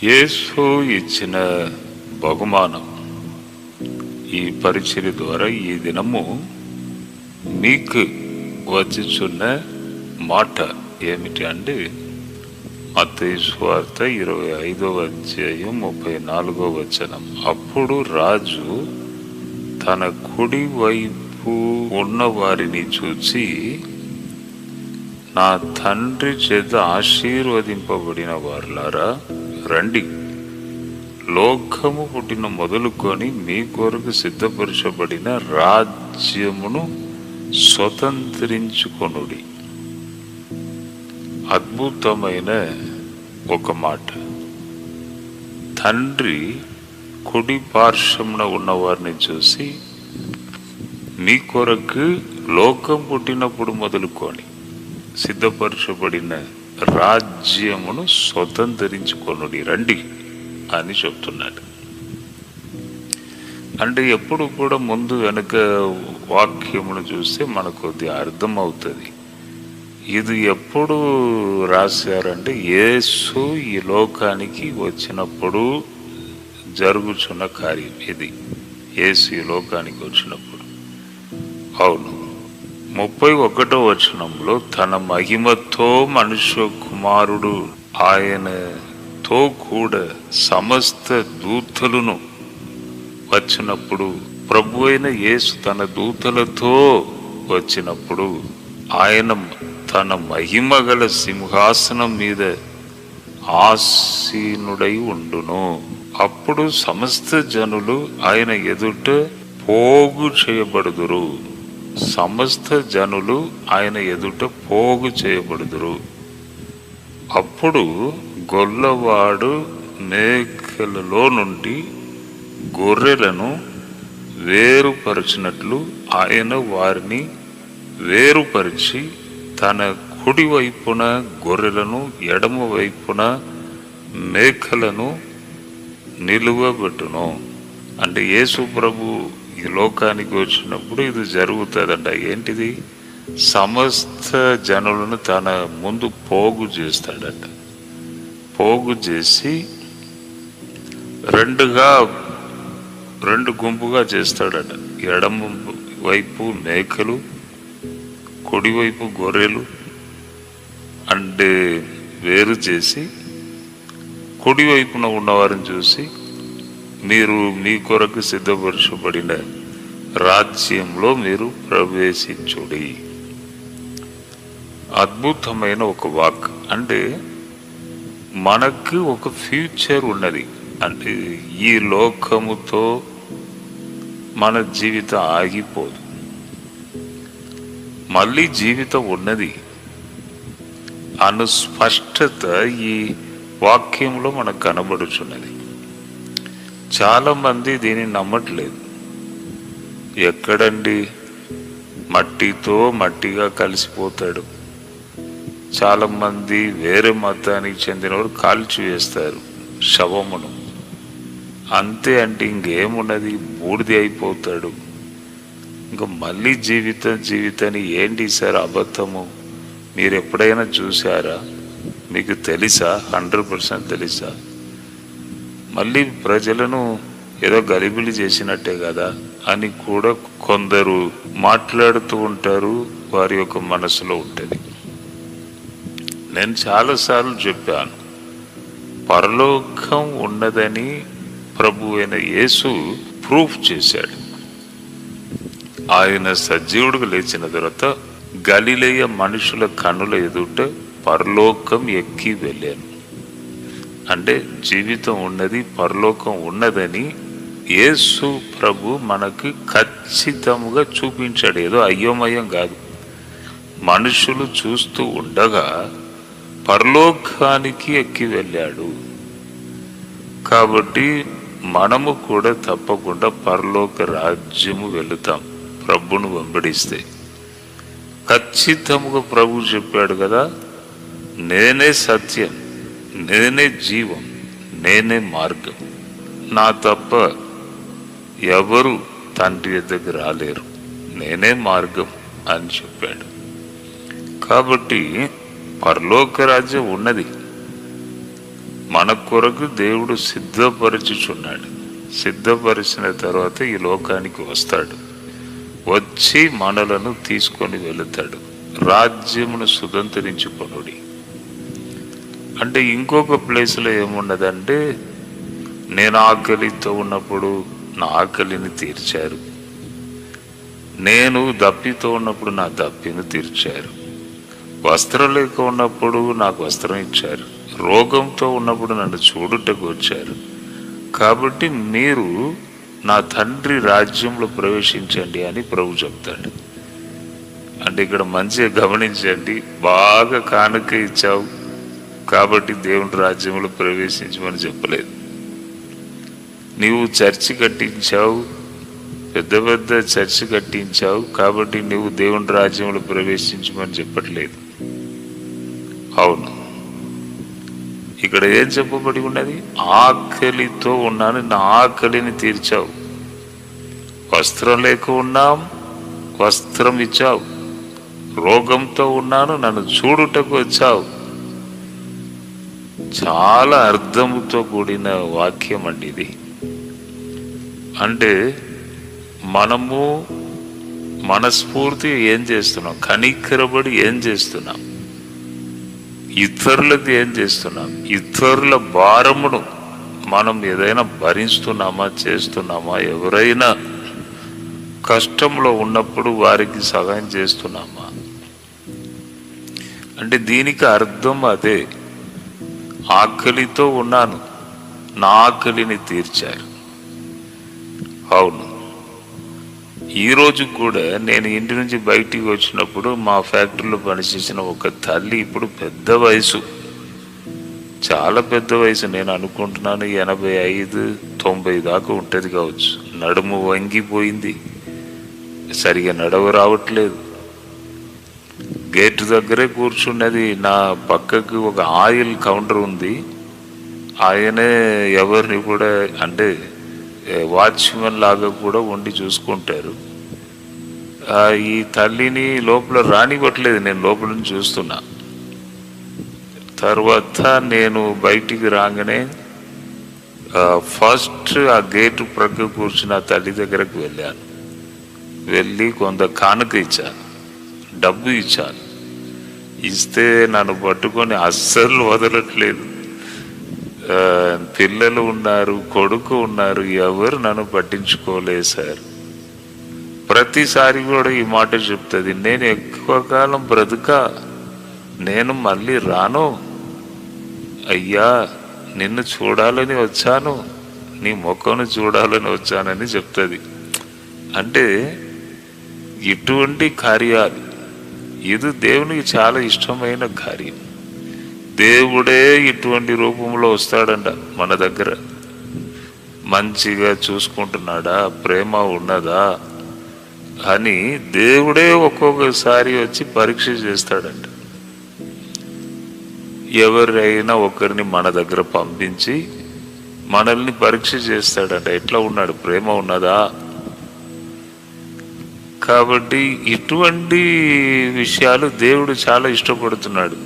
యేసు ఇచ్చిన బహుమానం ఈ పరిచర్య ద్వారా ఈ దినము మీకు వచ్చుచున్న మాట ఏమిటి అంటే మత్తయి సువార్త 25వ అధ్యాయం 34వ వచనం. అప్పుడు రాజు తన కుడి వైపు ఉన్న వారిని చూచి, నా తండ్రి చేత ఆశీర్వదింపబడిన వారులారా రండి, లోకము పుట్టిన మొదలుకొని మీ కొరకు సిద్ధపరచబడిన రాజ్యమును స్వతంత్రించుకొనుడి. అద్భుతమైన ఒక మాట. తండ్రి కుడి పార్శ్వమున ఉన్నవారిని చూసి, మీ కొరకు లోకం పుట్టినప్పుడు మొదలుకొని సిద్ధపరచబడిన రాజ్యమును స్వతంత్రించుకొనుడి, రండి అని చెప్తున్నాడు. అంటే ఎప్పుడు కూడా ముందు వెనుక వాక్యమును చూస్తే మనకు కొద్దిగా అర్థమవుతుంది. ఇది ఎప్పుడు రాశారంటే యేసు ఈ లోకానికి వచ్చినప్పుడు జరుగుచున్న కార్యం ఇది. యేసు ఈ లోకానికి వచ్చినప్పుడు. అవును, 31వ వచనంలో తన మహిమతో మనుష్య కుమారుడు ఆయనతో కూడా సమస్త దూతలను వచ్చినప్పుడు, ప్రభు అయిన యేసు తన దూతలతో వచ్చినప్పుడు ఆయన తన మహిమ గల సింహాసనం మీద ఆసీనుడై ఉండును. అప్పుడు సమస్త జనులు ఆయన ఎదుట పోగు చేయబడుదురు. సమస్త జనులు ఆయన ఎదుట పోగు చేయబడుదురు. అప్పుడు గొల్లవాడు మేకలలో నుండి గొర్రెలను వేరుపరచినట్లు ఆయన వారిని వేరుపరిచి తన కుడి వైపున గొర్రెలను ఎడమ వైపున మేకలను నిలువబెట్టును. అంటే యేసు ప్రభు ఈ లోకానికి వచ్చినప్పుడు ఇది జరుగుతుందంట. ఏంటిది? సమస్త జనులను తన ముందు పోగు చేస్తాడట. పోగు చేసి రెండు గుంపుగా చేస్తాడట. ఎడమ వైపు మేకలు, కుడివైపు గొర్రెలు అంటే వేరు చేసి, కుడివైపున ఉన్నవారిని చూసి, మీరు మీ కొరకు సిద్ధపరచబడిన రాజ్యంలో మీరు ప్రవేశించుడి. అద్భుతమైన ఒక వాక్. అంటే మనకు ఒక ఫ్యూచర్ ఉన్నది. అంటే ఈ లోకముతో మన జీవితం ఆగిపోదు, మళ్ళీ జీవితం ఉన్నది అను స్పష్టత ఈ వాక్యంలో మనకు కనబడుచున్నది. చాలా మంది దీన్ని నమ్మట్లేదు. ఎక్కడండి, మట్టితో మట్టిగా కలిసిపోతాడు. చాలా మంది వేరే మతానికి చెందినవారు కాల్చి వేస్తారు శవమును. అంతే, అంటే ఇంకేమున్నది, బూడిది అయిపోతాడు. ఇంకా మళ్ళీ జీవితాన్ని ఏంటి సార్ అబద్ధము? మీరు ఎప్పుడైనా చూసారా? మీకు తెలుసా? 100% తెలుసా? మళ్ళీ ప్రజలను ఏదో గలిబిలి చేసినట్టే కదా అని కూడా కొందరు మాట్లాడుతూ ఉంటారు. వారి యొక్క మనసులో ఉంటుంది. నేను చాలాసార్లు చెప్పాను, పరలోకం ఉన్నదని ప్రభు అయిన యేసు ప్రూఫ్ చేశాడు. ఆయన సజీవుడిగా లేచిన తర్వాత గలిలయ మనుషుల కన్నుల ఎదుట పరలోకం ఎక్కి వెళ్ళాను. అంటే జీవితం ఉన్నది, పరలోకం ఉన్నదని యేసు ప్రభు మనకు ఖచ్చితంగా చూపించాడు. ఏదో అయోమయం కాదు. మనుషులు చూస్తూ ఉండగా పరలోకానికి ఎక్కి వెళ్ళాడు. కాబట్టి మనము కూడా తప్పకుండా పరలోక రాజ్యము వెళుతాం ప్రభును వెంబడిస్తే. ఖచ్చితంగా ప్రభు చెప్పాడు కదా, నేనే సత్యం, నేనే జీవం, నేనే మార్గం, నా తప్ప ఎవరు తండ్రి దగ్గర రాలేరు, నేనే మార్గం అని చెప్పాడు. కాబట్టి పరలోక రాజ్యం ఉన్నది. మన కొరకు దేవుడు సిద్ధపరచుచున్నాడు. సిద్ధపరిచిన తర్వాత ఈ లోకానికి వస్తాడు, వచ్చి మనలను తీసుకొని వెళుతాడు. రాజ్యమును సుతంత్రించుకొనుడి అంటే ఇంకొక ప్లేస్లో ఏమున్నదంటే, నేను ఆకలితో ఉన్నప్పుడు నా ఆకలిని తీర్చారు, నేను దప్పితో ఉన్నప్పుడు నా దప్పిని తీర్చారు, వస్త్రం లేక ఉన్నప్పుడు నాకు వస్త్రం ఇచ్చారు, రోగంతో ఉన్నప్పుడు నన్ను చూడుటకు వచ్చారు. కాబట్టి మీరు నా తండ్రి రాజ్యంలో ప్రవేశించండి అని ప్రభు చెప్తాడు. అంటే ఇక్కడ మంచిగా గమనించండి, బాగా కానుక ఇచ్చావు కాబట్టి దేవుని రాజ్యంలో ప్రవేశించమని చెప్పలేదు. నీవు చర్చి కట్టించావు, పెద్ద పెద్ద చర్చి కట్టించావు కాబట్టి నువ్వు దేవుని రాజ్యంలో ప్రవేశించమని చెప్పట్లేదు. అవును, ఇక్కడ ఏం చెప్పబడి ఉన్నది? ఆకలితో ఉన్నాను, నా ఆకలిని తీర్చావు. వస్త్రం లేక ఉన్నాం, వస్త్రం ఇచ్చావు. రోగంతో ఉన్నాను, నన్ను చూడుటకు వచ్చావు. చాలా అర్థముతో కూడిన వాక్యం అండి ఇది. అంటే మనము మనస్ఫూర్తి ఏం చేస్తున్నాం, కనికరబడి ఏం చేస్తున్నాం, ఇతరులకు ఏం చేస్తున్నాం, ఇతరుల భారమును మనం ఏదైనా భరిస్తున్నామా, చేస్తున్నామా, ఎవరైనా కష్టంలో ఉన్నప్పుడు వారికి సహాయం చేస్తున్నామా అంటే దీనికి అర్థం అదే. ఆకలితో ఉన్నాను, నా ఆకలిని తీర్చారు. అవును, ఈరోజు కూడా నేను ఇంటి నుంచి బయటికి వచ్చినప్పుడు మా ఫ్యాక్టరీలో పనిచేసిన ఒక తల్లి, ఇప్పుడు పెద్ద వయసు, చాలా పెద్ద వయసు, నేను అనుకుంటున్నాను 85, 90 దాకా ఉంటుంది కావచ్చు. నడుము వంగిపోయింది, సరిగా నడవ రావట్లేదు. గేట్ దగ్గరే కూర్చున్నది. నా పక్కకు ఒక ఆయిల్ కౌంటర్ ఉంది, ఆయనే ఎవరిని కూడా అంటే వాచ్మెన్ లాగా కూడా ఉండి చూసుకుంటారు. ఈ తల్లిని లోపల రానివ్వట్లేదు, నేను లోపల నుంచి చూస్తున్నా. తర్వాత నేను బయటికి రాగానే ఫస్ట్ ఆ గేటు ప్రక్క కూర్చున్న తల్లి దగ్గరకు వెళ్ళాను. వెళ్ళి కొంత కానుక ఇచ్చాను, డబ్బు ఇచ్చాను. ఇస్తే నన్ను పట్టుకొని అస్సలు వదలట్లేదు. పిల్లలు ఉన్నారు, కొడుకు ఉన్నారు, ఎవరు నన్ను పట్టించుకోలేదు సార్. ప్రతిసారి కూడా ఈ మాట చెప్తుంది, నేను ఎక్కువ కాలం బ్రతుక, నేను మళ్ళీ రాను అయ్యా, నిన్ను చూడాలని వచ్చాను, నీ ముఖంను చూడాలని వచ్చానని చెప్తుంది. అంటే ఇటువంటి కార్యాలు, ఇది దేవునికి చాలా ఇష్టమైన కార్యం. దేవుడే ఇటువంటి రూపంలో వస్తాడంట మన దగ్గర. మంచిగా చూసుకుంటున్నాడా, ప్రేమ ఉన్నదా అని దేవుడే ఒక్కొక్కసారి వచ్చి పరీక్ష చేస్తాడంట. ఎవరైనా ఒకరిని మన దగ్గర పంపించి మనల్ని పరీక్ష చేస్తాడంట, ఎట్లా ఉన్నాడు, ప్రేమ ఉన్నదా. కాబట్టి ఇటువంటి విషయాలు దేవుడు చాలా ఇష్టపడుతున్నాడు.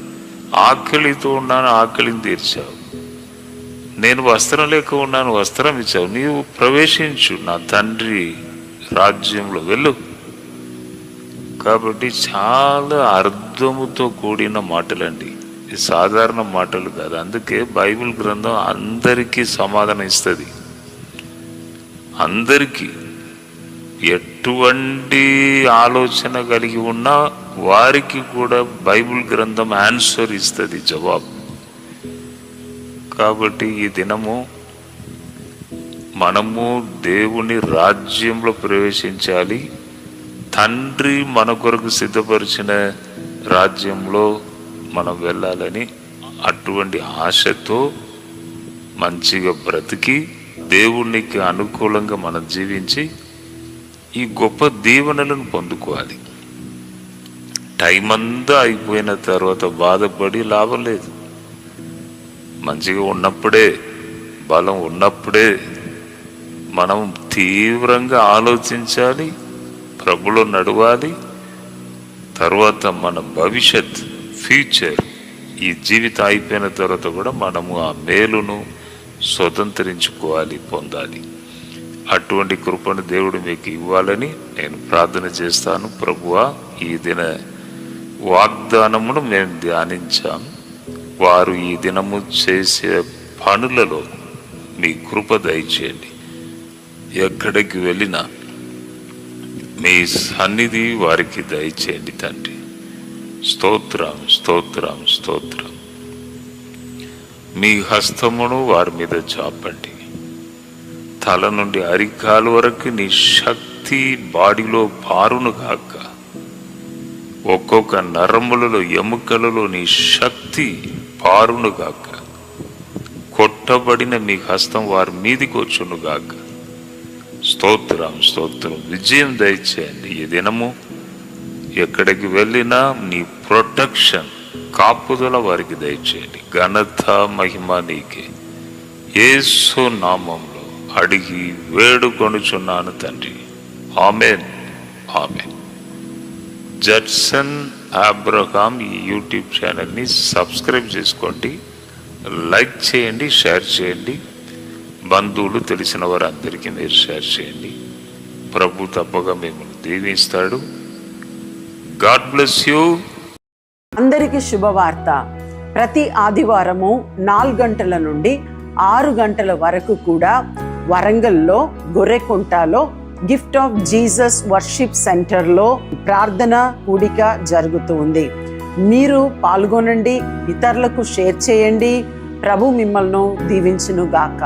ఆకలితో ఉన్నాను, ఆకలిని తీర్చావు. నేను వస్త్రం లేక ఉన్నాను, వస్త్రం ఇచ్చావు. నీవు ప్రవేశించు నా తండ్రి రాజ్యంలో, వెళ్ళు. కాబట్టి చాలా అర్థముతో కూడిన మాటలండి, సాధారణ మాటలు కాదు. అందుకే బైబిల్ గ్రంథం అందరికీ సమాధానం ఇస్తుంది. అందరికీ ఎటువంటి ఆలోచన కలిగి ఉన్నా వారికి కూడా బైబిల్ గ్రంథం ఆన్సర్ ఇస్తుంది, జవాబు. కాబట్టి ఈ దినము మనము దేవుని రాజ్యంలో ప్రవేశించాలి. తండ్రి మన కొరకు సిద్ధపరిచిన రాజ్యంలో మనం వెళ్ళాలని అటువంటి ఆశతో మంచిగా బ్రతికి దేవునికి అనుకూలంగా మనం జీవించి ఈ గొప్ప దీవెనలను పొందుకోవాలి. టైం అంతా అయిపోయిన తర్వాత బాధపడి లాభం లేదు. మంచిగా ఉన్నప్పుడే, బలం ఉన్నప్పుడే మనం తీవ్రంగా ఆలోచించాలి, ప్రభులో నడవాలి. తర్వాత మన భవిష్యత్, ఫ్యూచర్ ఈ జీవితం అయిపోయిన తర్వాత కూడా మనము ఆ మేలును స్వతంత్రించుకోవాలి, పొందాలి. అటువంటి కృపను దేవుడు మీకు ఇవ్వాలని నేను ప్రార్థన చేస్తాను. ప్రభువా, ఈ దిన వాగ్దానమును మేము ధ్యానించాం. వారు ఈ దినము చేసే పనులలో మీ కృప దయచేయండి. ఎక్కడికి వెళ్ళినా మీ సన్నిధి వారికి దయచేయండి తండ్రి. స్తోత్రం, స్తోత్రం, స్తోత్రం. మీ హస్తమును వారి మీద చాపండి. తల నుండి అరికాలు వరకు నీ శక్తి బాడీలో పారును గాక. ఒక్కొక్క నరములలో, ఎముకలలో నీ శక్తి పారును గాక. కొట్టబడిన మీ హస్తం వారి మీదికి వచ్చును గాక. స్తోత్రం, స్తోత్రం. విజయం దయచేయండి. ఈ దినము ఎక్కడికి వెళ్ళినా నీ ప్రొటెక్షన్, కాపుదల వారికి దయచేయండి. ఘనత, మహిమ నీకే. యేసు నామంలో అడిగి వేడుకొనుచున్నాను తండ్రి. Amen, amen. జడ్సన్ అబ్రహాం ఈ యూట్యూబ్ ఛానల్ని సబ్స్క్రైబ్ చేసుకోండి, లైక్ చేయండి, షేర్ చేయండి. బంధువులు, తెలిసిన వారందరికీ మీరు షేర్ చేయండి. ప్రభు తప్పగా మిమ్మల్ని దీవిస్తాడు. God bless you. అందరికీ శుభవార్త. ప్రతి ఆదివారము 4 గంటల నుండి 6 గంటల వరకు కూడా వరంగల్లో గొర్రెకుంటలో గిఫ్ట్ ఆఫ్ జీసస్ వర్షిప్ సెంటర్లో ప్రార్థన కూడిక జరుగుతూ ఉంది. మీరు పాల్గొనండి, ఇతరులకు షేర్ చేయండి. ప్రభు మిమ్మల్ని దీవించును గాక.